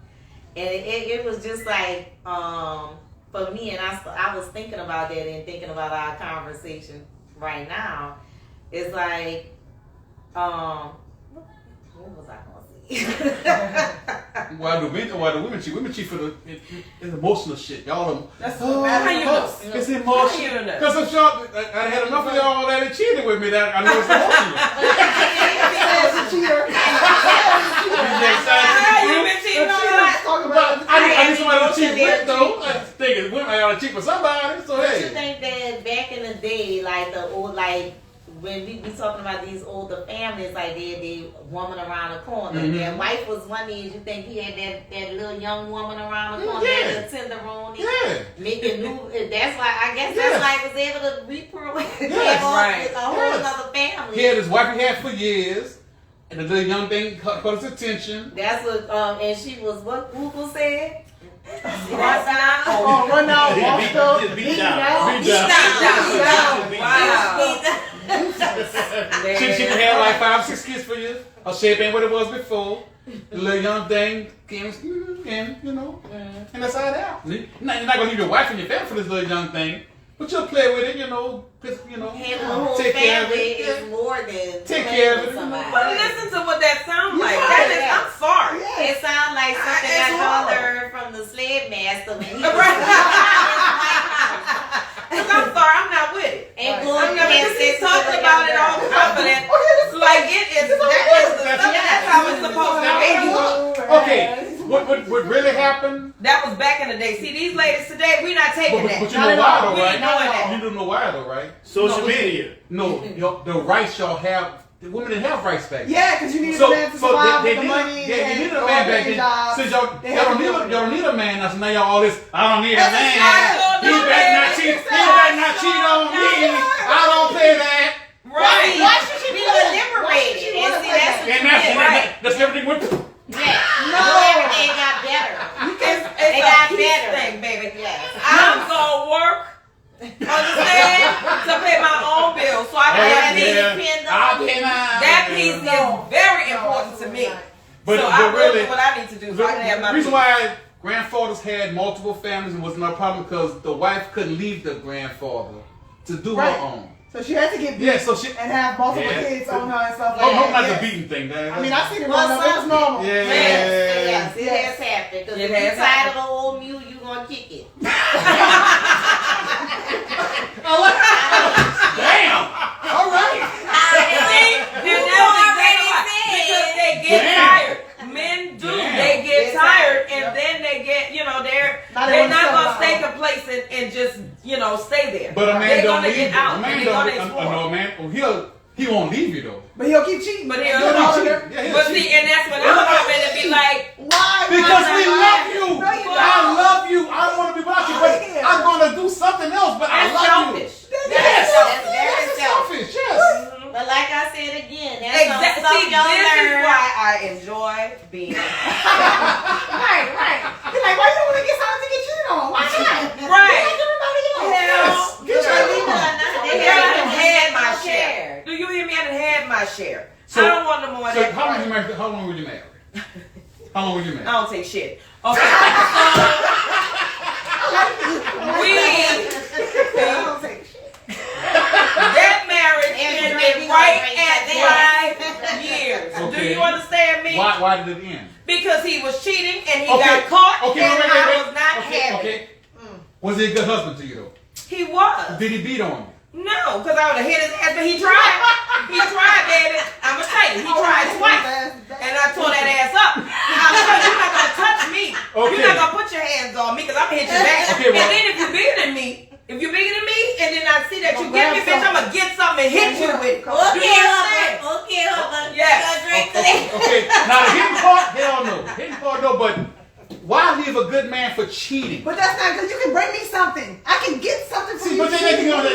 And it was just like, for me, and I was thinking about that and thinking about our conversation right now. It's like, what was I going to say? Why the women cheat? Women cheat for it's emotional shit. Y'all That's oh, bad. How you know? it's How you emotional. know? Because I'm sure I had enough of y'all that had cheated with me that I know it's emotional. As a cheater. How you been cheating on us? Talk about it. I need somebody to cheat emotionally with though. I think it's women. I gotta cheat for somebody. So Don't you hey. think that back in the day, like the old, like when we be talking about these older families, like they woman around the corner, Mhm. their wife was one age. You think he had that little young woman around the corner, Yeah. that little tenderoni, Yeah. making new. That's why I guess Yeah. that's why he was able to reproduce Yes. Right. a whole Yes. other family. He had his wife he had for years, and the little young thing caught his attention. That's what. And she was what Google said. Run down, walk up, Beat beat down. down. Beat down. Wow. She can have like 5-6 kids for you. Her shape ain't what it was before. The little young thing came, and you know, and that's how it happens. You're not gonna leave your wife and your family for this little young thing, but you'll play with it, you know. Having a whole Take care of family it. is more than Take playing care of with it. somebody. But listen to what that sounds like. Yeah. That is, I'm sorry. It sounds like something It's I horrible. learned from the slave master when he was Because I'm sorry, I'm not with it. and Right. going I'm never and just keep sitting talking with about the it young all girl. confident. Like it is, that's how it's supposed to be. Okay, what really happened? That was back in the day. See, these ladies today, we not taking But that. you know why though, We ain't right? doing that. You don't know why though, right? Social media. No, the rights y'all have. The women didn't have rights back then. Yeah, because you needed So, a man to survive they with the need money. yeah, you need a and man all back the then. jobs. Since y'all They had to don't need a man. Now, so now y'all all this. I don't need a That's man. right. He better not cheat. He better not cheat on me. I don't play that. Right. Why should she be liberated? And see, that's what And you that's get. Right. that's everything. With Yeah. No. Everything got better. It's They a got peace better. thing, baby. Yes. I'm gonna work, understand, to pay my own bills. So I can be independent. that piece is very important to me. But, so but I will really, do what I need to do so I can have my the reason peace. why grandfathers had multiple families and was no problem because the wife couldn't leave the grandfather to do Right. her own. So she had to get beat Yeah, so she. and have multiple Yeah. kids on her and stuff like Hope that. not Yeah. the beating thing. I mean, I seen it Well, growing up. It was normal. Yeah. Yes, it has happened. Because It if you has tired happened. of the old mule, you gonna kick it. Damn. All right. See, and that's exactly why. Because they get Damn. tired. Men do. Damn. They get Get tired, tired. and then they get, they're Now they not wanna gonna settle stay down. complacent and just, stay there. But a man they're don't gonna leave get you. out. A man They're don't. gonna No, explore. man. He won't leave you though. But he'll keep cheating. But He'll he'll cheat. cheat. Yeah, he'll But cheat. see, and that's when I'm coming to be like, Why? Because we love you. No, you I don't. love you. I don't want to be without you, but Yeah. I'm gonna do something else. But I that's love you. selfish. Yes. That's very That's selfish. selfish. Yes. But like I said again, that's Exactly. some See, stuff y'all this is learn. why I enjoy being. Right. You're like, why you don't want to get something to get cheated on? Why not? Right. Like everybody else. Hell, Get your Believe it or not, they Girl, I have done had my no share. Do you hear me? I done had my share. So- I don't want no more of So that. how long were you married? How long were you married? How long were you I married? don't take shit. Okay, so we I don't take shit. that marriage ended right at 5 years. Do Okay. you understand me? Why did it end? Because he was cheating and he Okay. got caught Okay, and wait. I was not Okay, having it. okay. Was he a good husband to you though? He was. Did he beat on you? No, because I would have hit his ass, but he tried. He tried, baby. I'm going to tell you, he tried twice. And I tore that ass up. I'm telling you, you're not going to touch me. Okay. You're not going to put your hands on me because I'm going to hit you back. Okay, well- And then if you're bigger than me, and then I see that you get me, bitch, I'm going to get something and hit you with it. Do Okay, you understand? okay, Yes. Okay. Now the hitting part, hell no. Hitting part no, but why leave a good man for cheating? But that's not good. You can bring me something. I can get something from See, you. but then they can go Let's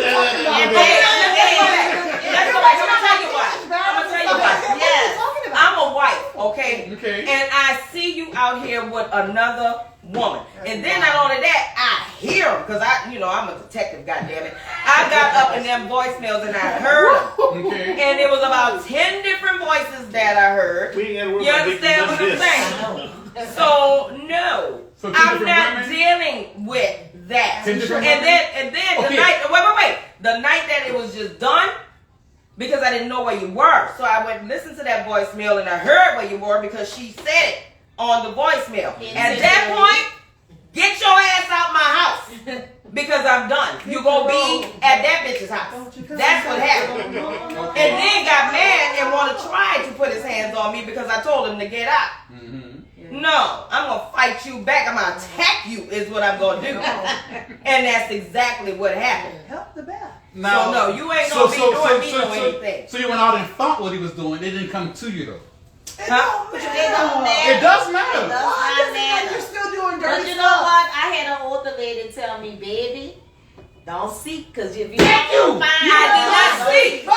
go back. I'm going to tell you what. Yes. I'm a wife, okay? Okay. And I see you out here with another woman. And then not only that, I hear them, because I'm a detective, goddammit. I got up in them voicemails and I heard them. Okay. And it was about 10 different voices that I heard. We ain't got to worry You about understand what I'm this. saying? So no, So two I'm different not women? dealing with that. 10 different And women? then Okay. the night, wait, the night that it was just done, because I didn't know where you were, so I went and listened to that voicemail and I heard where you were because she said it on the voicemail. At that point, get your ass out my house because I'm done. You gonna be at that bitch's house. That's what happened. And then got mad and want to try to put his hands on me because I told him to get out. No, I'm gonna fight you back. I'm gonna attack you is what I'm gonna do. And that's exactly what happened. Help the bear. So no, you ain't gonna be doing me no anything. So you went out and thought what he was doing. It didn't come to you though. Huh? It does matter. You're still doing dirty But you know stuff. what? I had an older lady tell me, baby, don't seek, because if you Thank you. find I did not seek. I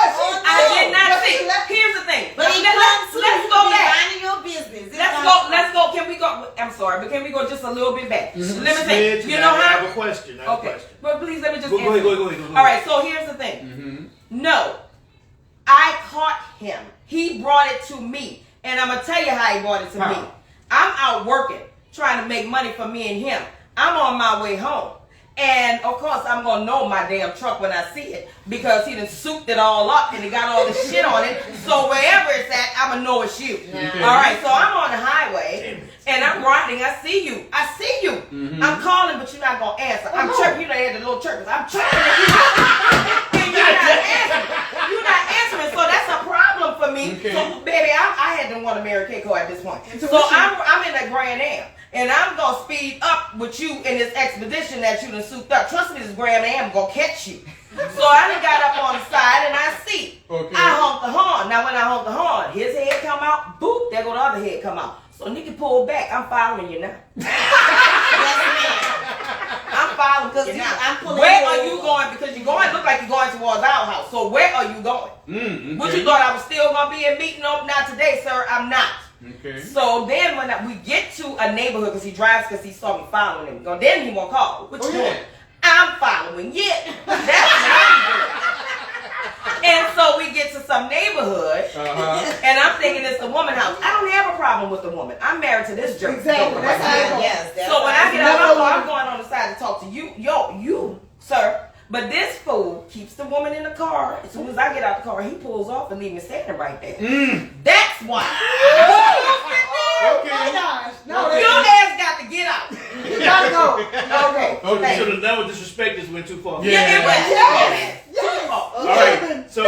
did not But seek. she left- Here's the thing. But he Let's go back. Minding your business. Let's go. Can we go? I'm sorry, but can we go just a little bit back? Let me say, Smidge, you know I have how? a question. Okay, but please let me just Go answer. ahead. All right, so here's the thing. No, I caught him. He brought it to me, and I'm gonna tell you how he brought it to me. I'm out working, trying to make money for me and him. I'm on my way home. And of course, I'm gonna know my damn truck when I see it because he done souped it all up and he got all this shit on it. So wherever it's at, I'm gonna know it's you. Okay. All right, so I'm on the highway and I'm riding. I see you. I'm calling, but you're not gonna answer. I'm chirping. You know, they had the little chirpers. I'm chirping at you, and you're not answering. You're not answering. So that's a problem for me. Okay. So baby, I had to want to marry Keiko at this point. So I'm in the Grand Am. And I'm going to speed up with you in this expedition that you done souped up. Trust me, this Grand Am going to catch you. So I done got up on the side and I see. Okay. I honked the horn. Now when I honked the horn, his head come out. Boop, there go the other head come out. So Nikki pulled back. I'm following you now. I'm following you now. I'm pulling Where you are you over. going? Because you're going, look like you're going towards our house. So where are you going? What you thought I was still going to be in meeting? Nope, not today, sir. I'm not. Okay. So then when we get to a neighborhood, because he drives because he saw me following him. Then he won't call. What you doing? I'm following you. That's what I'm doing. And so we get to some neighborhood, and I'm thinking it's the woman house. I don't have a problem with the woman. I'm married to this jerk. Exactly. That's how it goes. Yes. So when I get out of my car, I'm going on the side to talk to you. You, sir. But this fool keeps the woman in the car. As soon as I get out the car, he pulls off and leaves me standing right there. That's why. Oh my gosh. No, Your ass got to get out. you gotta go. Okay. Okay. So the level of disrespect just went too far. Yeah, it went. Yes. All right. So,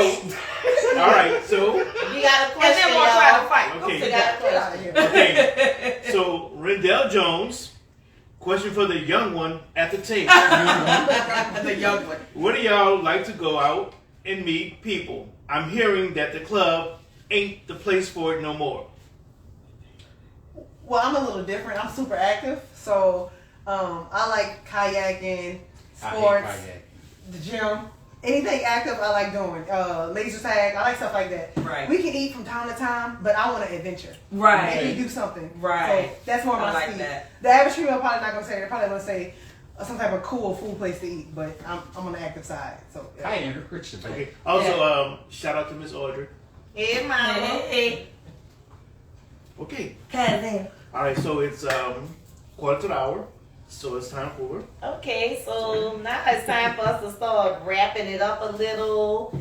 You got a And question, then we'll try to fight. Okay. You got a question. okay. So Rendell Jones Question for the young one at the table. The young one. What do y'all like to go out and meet people? I'm hearing that the club ain't the place for it no more. Well, I'm a little different. I'm super active, so I like kayaking, sports, I hate the gym, anything active. I like doing laser tag. I like stuff like that. Right. We can eat from time to time, but I want an adventure. Right. Maybe do something. Right. So that's more my I like speed. that. The average female probably not gonna say. They're probably gonna say some type of cool food place to eat, but I'm on the active side. So I ain't a Christian. Okay. Also, shout out to Miss Audrey. Hey, mama. Hey, Okay. cousin. All right. So it's 1:15, so it's time for. Okay, so now it's time for us to start wrapping it up a little.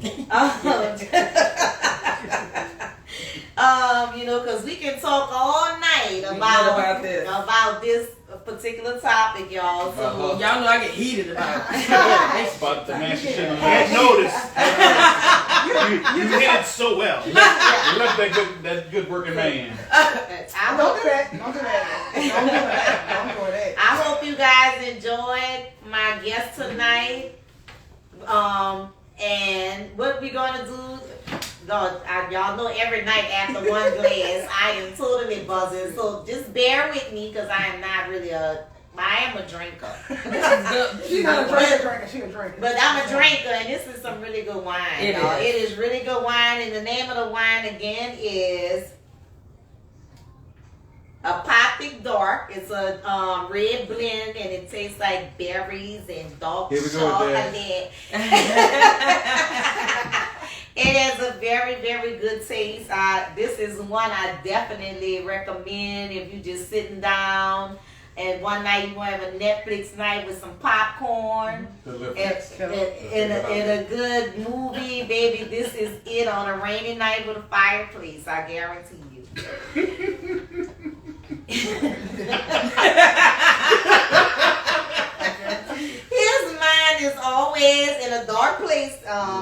You know, because we can talk all night about this particular topic, y'all. So Y'all know I get heated about it. But the man she shouldn't I had noticed. You hit it so well. You left that good working man. don't do that. Don't do that. Don't do that. Don't do that. I hope you guys enjoyed my guest tonight. And what we gonna do? Y'all know every night after one glass, I am totally buzzing. So just bear with me because I am not really I am a drinker. She's not a drinker. She's a drinker. But I'm a drinker, and this is some really good wine. Y'all. It is really good wine, and the name of the wine again is Apothic Dark. It's a red blend, and it tastes like berries and dark Here we go chocolate. with It has a very, very good taste. This is one I definitely recommend if you're just sitting down and one night you want to have a Netflix night with some popcorn and a good movie, baby. This is it on a rainy night with a fireplace. I guarantee you. His mind is always in a dark place,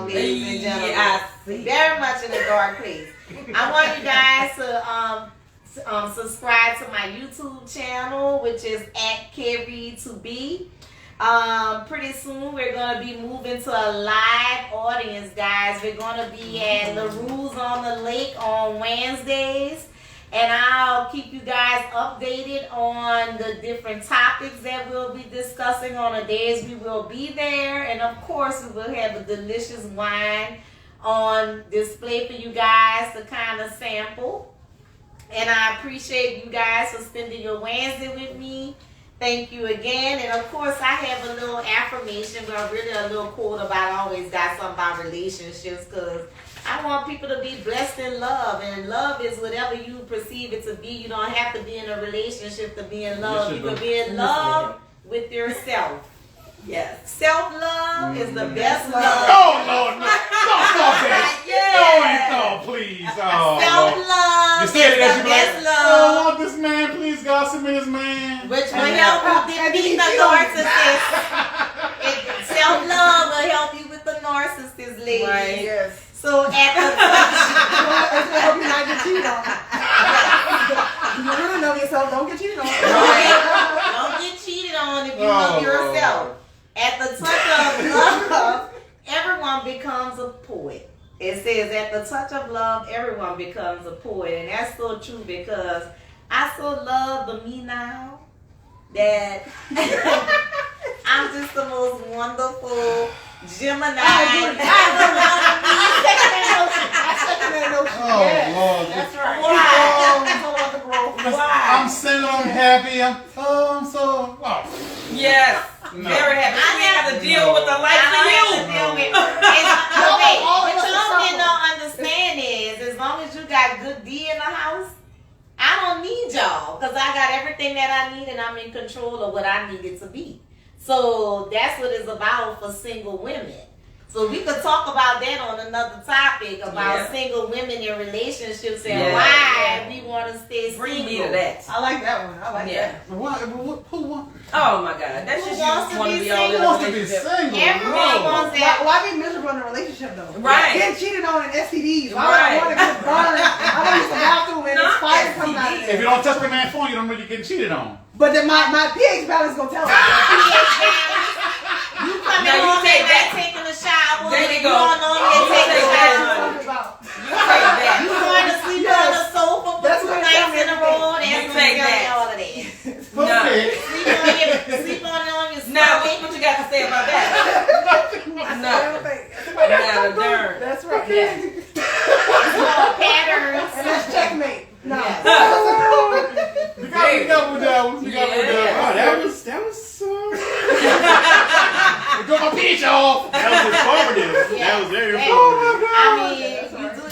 ladies and gentlemen. Yeah, I see. Very much in a dark place. I want you guys to subscribe to my YouTube channel, which is @Kecia2B. Pretty soon we're gonna be moving to a live audience, guys. We're gonna be at the Rules on the Lake on Wednesdays. And I'll keep you guys updated on the different topics that we'll be discussing on the days we will be there. And of course, we will have a delicious wine on display for you guys to kind of sample. And I appreciate you guys for spending your Wednesday with me. Thank you again. And of course, I have a little affirmation, but really a little quote about I always got something about relationships because I want people to be blessed in love, and love is whatever you perceive it to be. You don't have to be in a relationship to be in love. You can be in love with yourself. Yes. Self-love is the best love. Oh, Lord, no. Don't stop that. No, please. Oh, Self-love you said it as is you the like, best love. oh, I want this man, please, God, send me this man. Which will help you defeat the narcissist. Self-love will help you with the narcissist, ladies. Right. Yes. So at the I hope you're not get cheated on. You really know yourself. Don't get cheated on. Don't get cheated on if you love yourself. At the touch of love, everyone becomes a poet. It says, at the touch of love, everyone becomes a poet. And that's so true because I so love the me now that I'm just the most wonderful Gemini. Oh, Lord. That's right. Wow. I'm single, I'm happy, I'm so, Yes. No. Very happy. I have to deal with the I life don't of have to you. deal with what you don't understand is as long as you got good D in the house, I don't need y'all because I got everything that I need and I'm in control of what I need it to be. So that's what it's about for single women. So we could talk about that on another topic about single women in relationships and why we want to stay single. Bring me to that. I like that one. I like that. Who wants? Oh my God. That's Who just wants you to want be to be all in single? a Wants to be relationship. single? Everyone No. wants that. Why be miserable in a relationship though? Right. Getting cheated on in STDs. Why Right. would I want to get burned? I don't use the bathroom and it's fire coming out of If there. you don't touch the man's phone, you don't really get cheated on. But then my pH balance is gonna tell me. You coming Now you home take and that. not taking a shower. There you and go. going on You and taking a take shower. that. You take that. You going to sleep on the sofa for That's 2 what nights it's in a row. That's You what take tell me that. all of that. Okay. Sleep on it on your Now, stomach. what you got to say about that? Darn. That's right. Yeah. Small patterns. And that's checkmate. No. Yes. You got with that one. You got with that Oh, one. that was so. You got my peach off. That was informative. Yeah. That was very Hey, informative. I mean,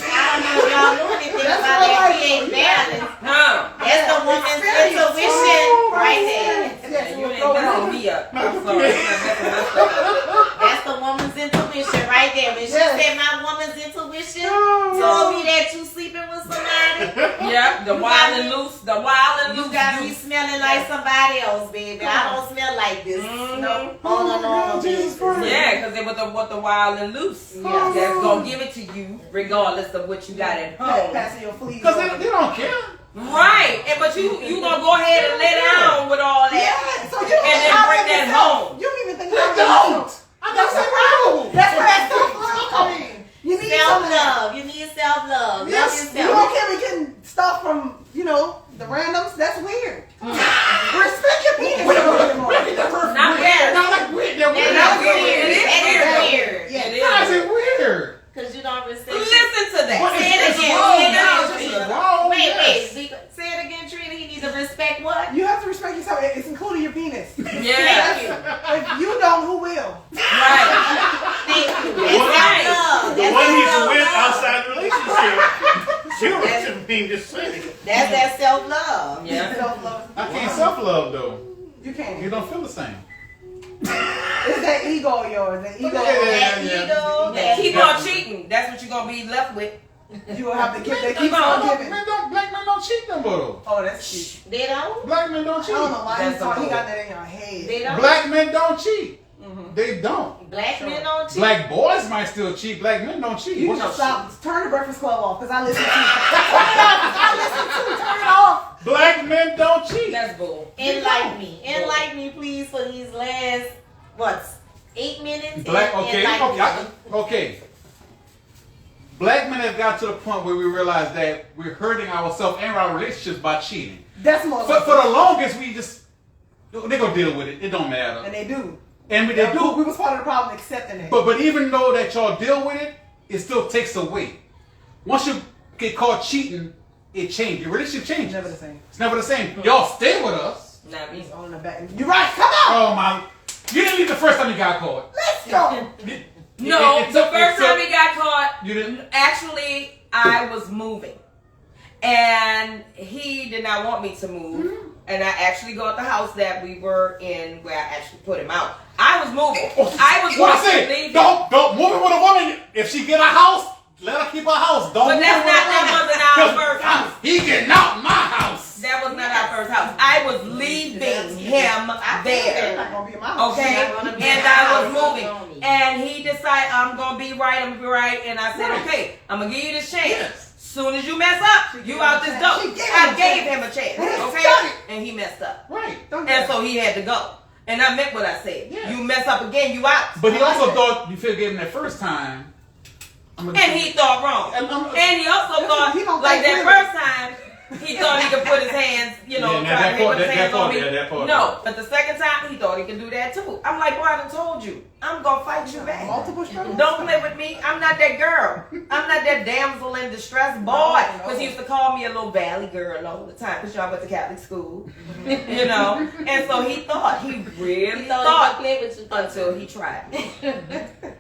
I don't know if y'all know anything That's about what that I pH like. balance. Huh? That's the woman's intuition right there. Yeah, you ain't messing me up. I'm sorry. You're not messing my stuff up. That's the woman's intuition right there. When she Yes. said my woman's intuition told me that you sleeping with somebody, Yep, the wild and loose. The wild and you loose. got me smelling like somebody else, baby. I don't smell like this. Mhm. No, Jesus Christ. Yeah, because it was the wild and loose. Yeah. That's gonna give it to you regardless of what you got at home. Passing your fleas. Because they don't care. Right, but you gonna go ahead and lay down with all that, Yeah, so you don't and then think bring about that yourself. home. You don't even think They about don't. yourself. I got some wrong. That's where that self-love comes in. You need some of that. self-love. You need self-love. Yes, Love you yourself. okay with getting stuff from, the randoms? That's weird. Respect your penis a little bit more. Not weird. Not like weird. They're weird. That's weird. weird. It is That weird. is weird. Yeah. It How is is. it weird? Because you don't respect. Listen to that. What is Say it it's again. wrong? Say it No, again, this is Trina. wrong. Wait, Yes. say it again, Trina. He needs to respect what? You have to respect yourself. It's including your penis. Yeah. Thank you. If you don't, who will? Right. Thank you. The That's one- self-love. The That's one he's self-love. with outside the relationship. You're what you mean, just saying. That's that self-love. Yeah. Self-love. I can't self-love, though. You You can't. don't feel the same. It's that ego of yours. That ego. That Yeah. ego. Yeah, That keep on cheating. That's what you're gonna be left with. You will have to give. They Keep keep on. on Black giving. men don't cheat no more, though. Oh, that's cute. They don't. Black men don't I cheat. don't know why That's he thought he a got that in your head. They don't. Black men don't cheat. Mhm. They don't. Black men don't cheat. Black boys might still cheat. Black men don't cheat. You What's should up? stop. Turn the Breakfast Club off because I listen to. Turn it off 'cause I listen to. Turn it off. Black men don't cheat. That's bull. Enlighten me. Enlighten me, please, for these last, 8 minutes? Black, okay, Enlighten okay, me. okay. Black men have got to the point where we realize that we're hurting ourselves and our relationships by cheating. That's more. For the longest, we just, they're going to deal with it. It don't matter. And they do. And they We do. was part of the problem accepting it. But even though that y'all deal with it, it still takes away. Once you get caught cheating, it changes. Your relationship changes. It's never the same. It's never the same. Y'all stay with us. Not me. It's on the back. You're right. Come on. Oh my. You didn't leave the first time you got caught. Let's go. No, It the took- first it took- time he got caught, You didn't? actually, I was moving. And he did not want me to move. Mm-hmm. And I actually got the house that we were in where I actually put him out. I was moving. Oh, I was what I going to say? leave him. Don't move it with a woman. If she get a house, let her keep her house. Don't But move that's it with not, a that woman. wasn't our 'Cause first house. He getting out my house. That was not our first house. I was leaving him It's there. not gonna be in my house. Okay, It's not gonna be and my I house, was it's moving, on me. and he decided I'm gonna be right, and I said, okay, I'm gonna give you this chance. Yes. Soon as you mess up, you out this door. She gave him I a gave chance. him a chance, Let's okay, start it. and he messed up, Right. Don't and so he had to go. And I meant what I said. Yeah. You mess up again, you out. But he also thought you feel gave him that first time. And he thought wrong. And he also thought, he don't like think that really. first time, he thought he could put his hands, Yeah, try now that to hit part- with his that hands part, on me. yeah, that part. No, but the second time, he thought he could do that too. I'm like, boy, I done told you. I'm going to fight you back. Multiple struggles. Don't play with me. I'm not that girl. I'm not that damsel in distress boy. No. Because he used to call me a little valley girl all the time because y'all went to Catholic school. You know? And so he thought, he really He thought, thought he could play with you until he tried me.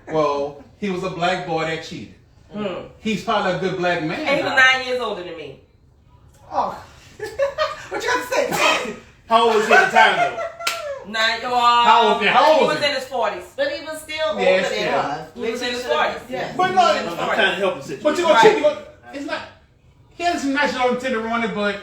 Well, he was a black boy that cheated. Mm. He's probably a good black man. And he was now. 9 years older than me. Oh. What you got to say? Come on. How old was he at the time, though? How old He was was he? in his 40s. But he was still older Yeah, than still. us. He was in his Which he 40s. should've- Yeah. But I'm no, trying to help the situation. but you gonna Right. cheat. It's not. He has some nice little intent around it, but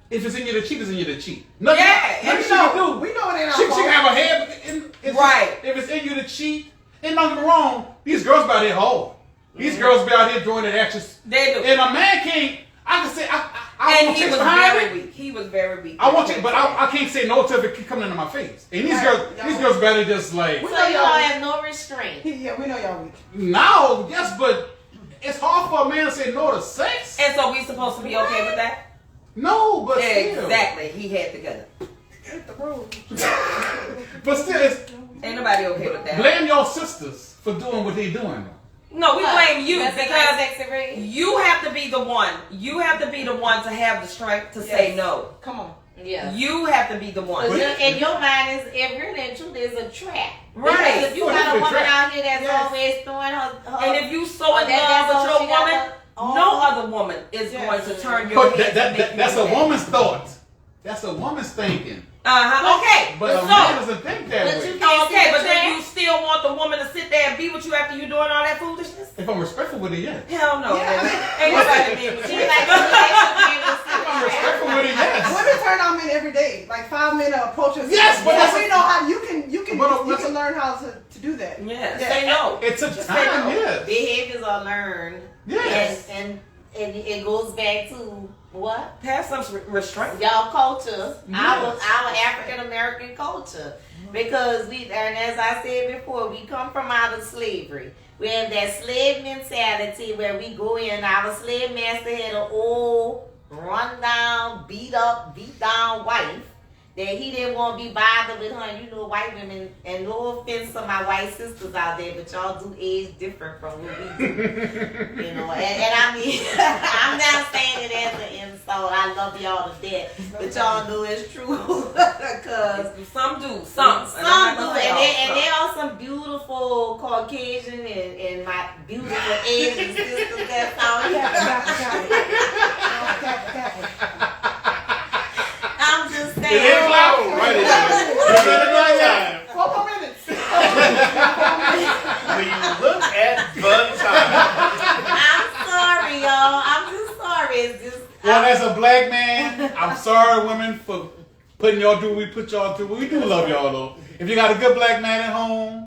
if it's in you to cheat, it's in you to cheat. Nothing, Yeah, nothing and she can do. We know it ain't our She fault. can have a head, but it's Right. If it's in you to cheat, and don't get me wrong, these girls be out here whole. These girls be out here doing it actions. They do. And a man can't. I can say I I And want he chicks was behind very me. weak. He was very weak. I want you, but I can't say no to it keep coming into my face. And these girls better just like So you don't have no restraint. Yeah, we know y'all weak. now, yes, but it's hard for a man to say no to sex. And so we supposed to be okay with that? No, but still. Exactly. He had to go. But still, it's, Ain't nobody okay with that. blame your sisters for doing what they doing. No, we blame you That's because sexy ring. you have to be the one. You have to be the one to have the strength to say no. Come on. Yeah. You have to be the one. In your mind, is it really and truly is a trap. Right. Because if you got a woman Trap. out here that's Yes. always throwing her And if you so in that's love all with your she got woman, to- no other woman is Yes. going to turn your But head. that's a woman's thought. That's a woman's thinking. Okay. But a So, man doesn't think that But way. you can't okay, see but the then trap. you still want the woman to sit there and be with you after you doing all that foolishness? If I'm respectful with it, yes. Hell no. Yeah. baby. Ain't nobody being with She you. like to be able to see If the I'm trap. respectful with it, yes. Women turn on men every day. Like 5 men approach us. Yes, but yes, that's- we know how you can But- learn how to do that. Yeah, Yeah. say no. It took Just say time, no. yes. Behaviors are learned. Yes. And it goes back to what? Have some restraint. Y'all culture, Yes. our African American culture, because and as I said before, we come from out of slavery. We have that slave mentality where we go in. Our slave master had an old, run down, beat down wife that he didn't want to be bothered with her. You know, white women, and no offense to my white sisters out there, but y'all do age different from what we do. You know, and I mean, I'm not saying it as an insult. I love y'all to death, but y'all know it's true. Because Some do, some. some do, and there are some beautiful Caucasian and my beautiful Asian sisters that's out here. I'm just It saying. is loud, right? It is. 4 more minutes. When you look at the time. I'm sorry, y'all. I'm just sorry. It's just. Well, as a black man, I'm sorry, women, for putting y'all through what we put y'all through. We do love y'all, though. If you got a good black man at home,